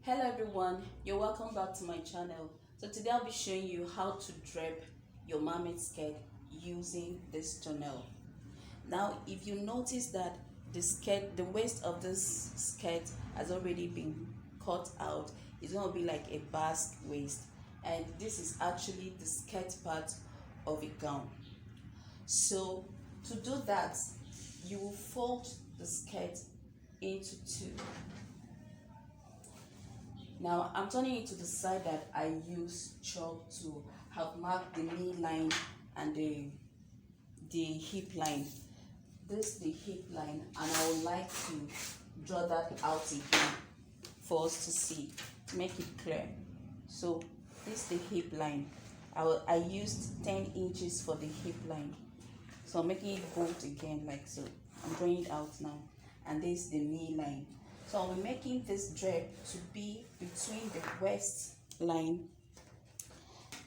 Hello everyone, you're welcome back to my channel. So today I'll be showing you how to drape your mermaid skirt using this tunnel. Now if you notice that the waist of this skirt has already been cut out, it's going to be like a basque waist, and this is actually the skirt part of a gown. So to do that, you will fold the skirt into two. Now I'm turning it to the side that I use chalk to have marked the knee line and the hip line. This is the hip line, and I would like to draw that out again for us to see, to make it clear. So this is the hip line. I used 10 inches for the hip line. So I'm making it bold again like so. I'm drawing it out now. And this is the knee line. So I'll be making this drape to be between the waistline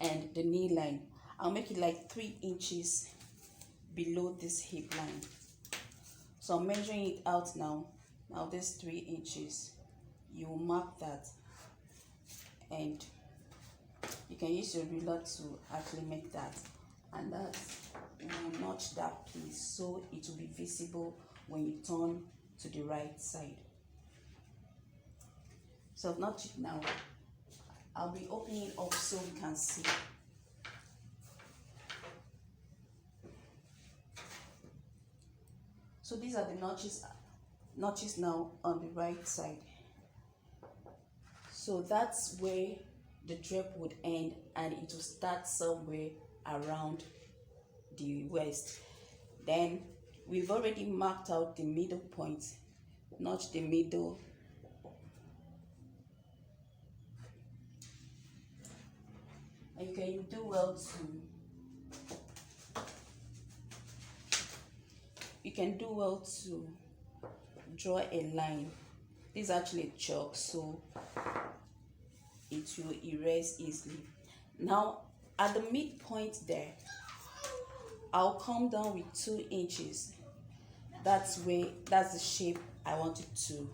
and the knee line. I'll make it like 3 inches below this hip line. So I'm measuring it out now. Now this 3 inches. You will mark that, and you can use your ruler to actually make that. And that you will notch that place so it will be visible when you turn to the right side. So I've notched it now. I'll be opening it up so we can see. So these are the notches now on the right side. So that's where the drape would end, and it will start somewhere around the waist. Then we've already marked out the middle point. Notch the middle. And you can do well to draw a line. This is actually chalk, so it will erase easily. Now at the midpoint there, I'll come down with 2 inches. That's the shape I want it to.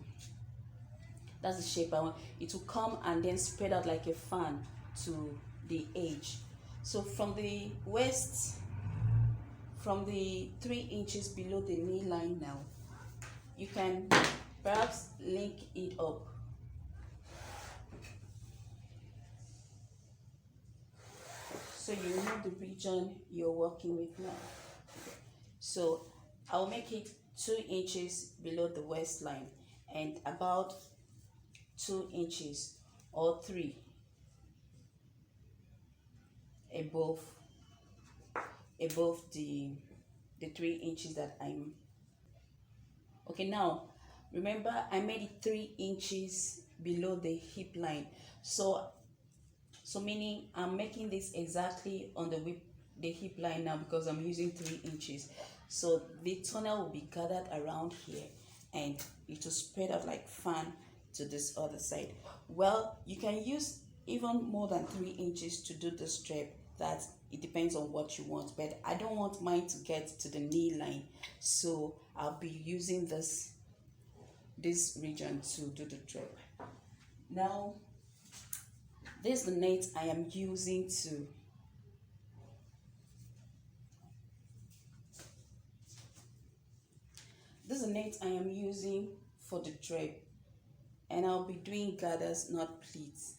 That's the shape I want. It will come and then spread out like a fan to the edge. So from the waist, from the 3 inches below the knee line now, you can perhaps link it up. So you know the region you're working with now. So I'll make it 2 inches below the waistline and about 2 inches or 3 above the 3 inches that I'm. Okay, now remember I made it 3 inches below the hip line. So meaning I'm making this exactly on the hip line now, because I'm using 3 inches. So the tunnel will be gathered around here, and it will spread out like fan to this other side. Well, you can use even more than 3 inches to do the strap. That it depends on what you want, but I don't want mine to get to the knee line, so I'll be using this region to do the drape. Now this is the net I am using to for the drape, and I'll be doing gathers, not pleats.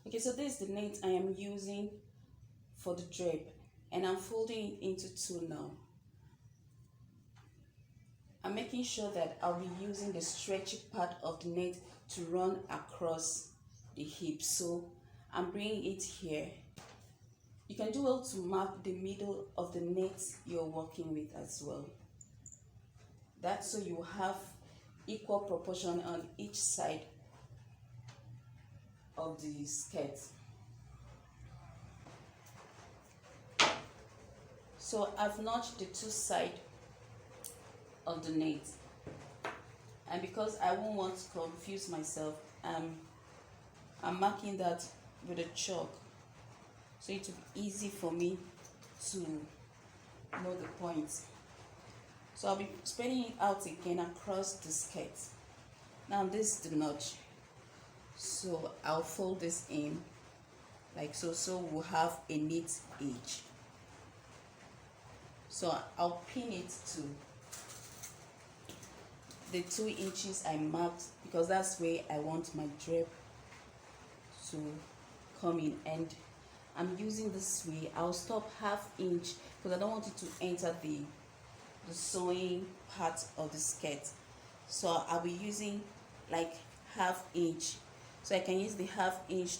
Okay, so this is the net I am using for the drape, and I'm folding it into two now. I'm making sure that I'll be using the stretchy part of the net to run across the hip. So I'm bringing it here. You can do well to mark the middle of the net you're working with as well. That's so you have equal proportion on each side of the skirt. So I've notched the two sides of the net, and because I won't want to confuse myself, I'm marking that with a chalk. so it will be easy for me to know the point. So I'll be spreading it out again across the skirt. Now this is the notch, so I'll fold this in like so, so we'll have a neat edge. So I'll pin it to the 2 inches I marked, because that's where I want my drape to come in, and I'm using this way. I'll stop 1/2 inch because I don't want it to enter the sewing part of the skirt. So I'll be using like 1/2 inch, so I can use the 1/2 inch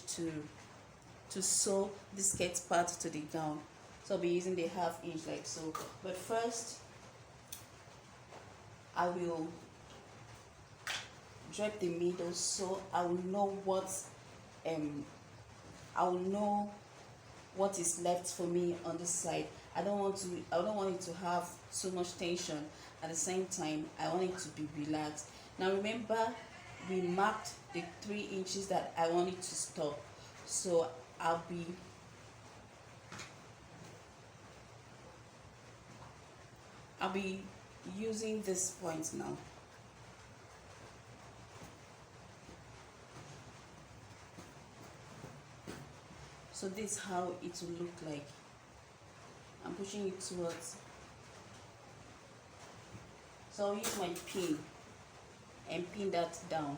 to sew the skirt part to the gown. So I'll be using the 1/2 inch like so. But first I will drape the middle, so I will know what is left for me on this side. I don't want it to have so much tension. At the same time, I want it to be relaxed. Now remember, we marked the 3 inches that I want it to stop, so I'll be using this point now. So this is how it will look like. I'm pushing it towards. So I'll use my pin and pin that down.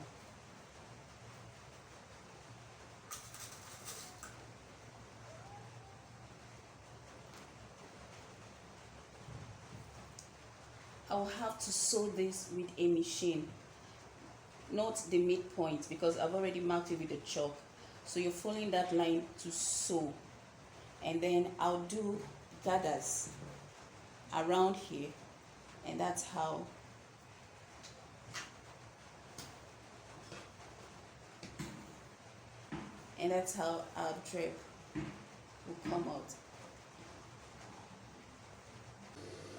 I will have to sew this with a machine, not the midpoint, because I've already marked it with the chalk. So you're following that line to sew, and then I'll do gathers around here, and that's how our drape will come out.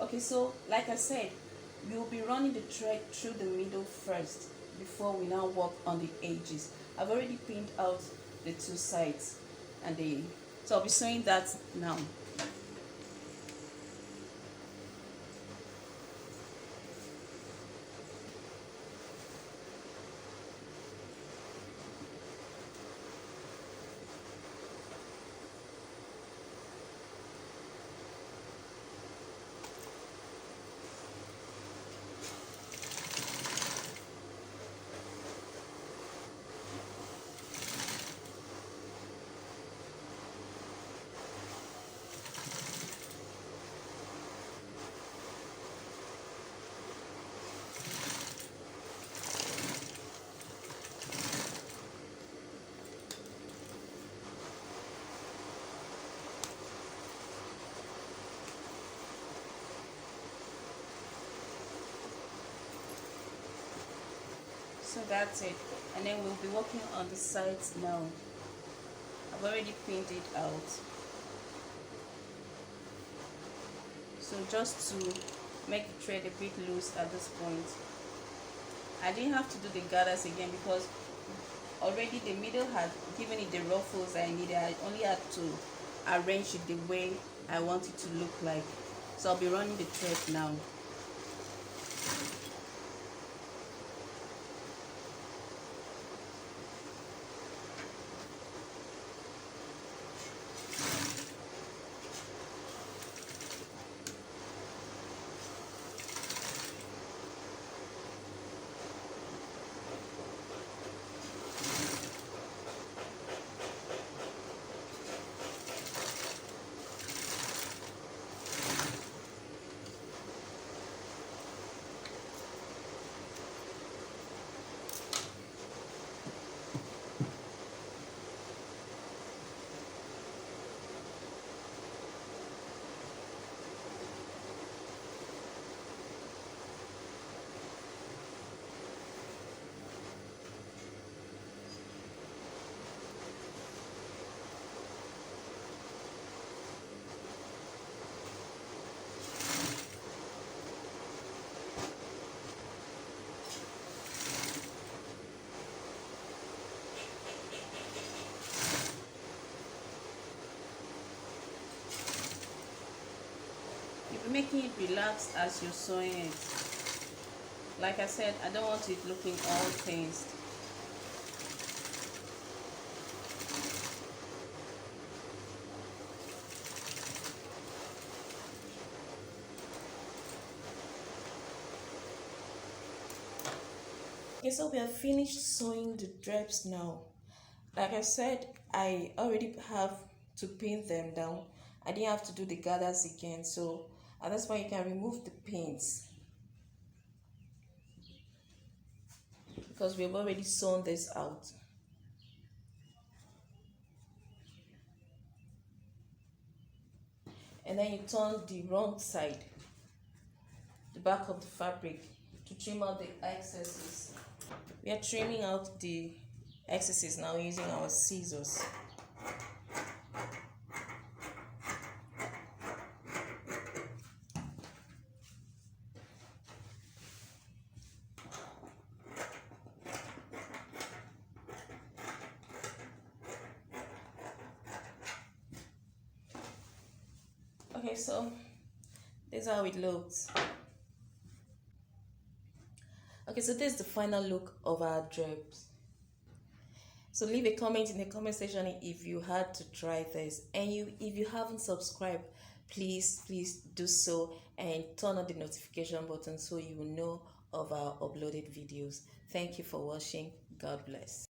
Okay, so like I said, we will be running the thread through the middle first before we now work on the edges. I've already pinned out the 2 sides, and so I'll be sewing that now. So that's it, and then we'll be working on the sides now. I've already pinned it out, so just to make the thread a bit loose at this point. I didn't have to do the gathers again because already the middle had given it the ruffles I needed. I only had to arrange it the way I want it to look like. So I'll be running the thread now. You'll be making it relaxed as you're sewing it. Like I said, I don't want it looking all tensed. Okay, so we have finished sewing the drapes now. Like I said, I already have to pin them down. I didn't have to do the gathers again, so at this point you can remove the pins because we've already sewn this out. And then you turn the wrong side, the back of the fabric, to trim out the excesses. We are trimming out the excesses now using our scissors. Okay, so this is how it looks. Okay, so this is the final look of our drapes. So leave a comment in the comment section if you had to try this, and if you haven't subscribed, please do so and turn on the notification button so you will know of our uploaded videos. Thank you for watching. God bless.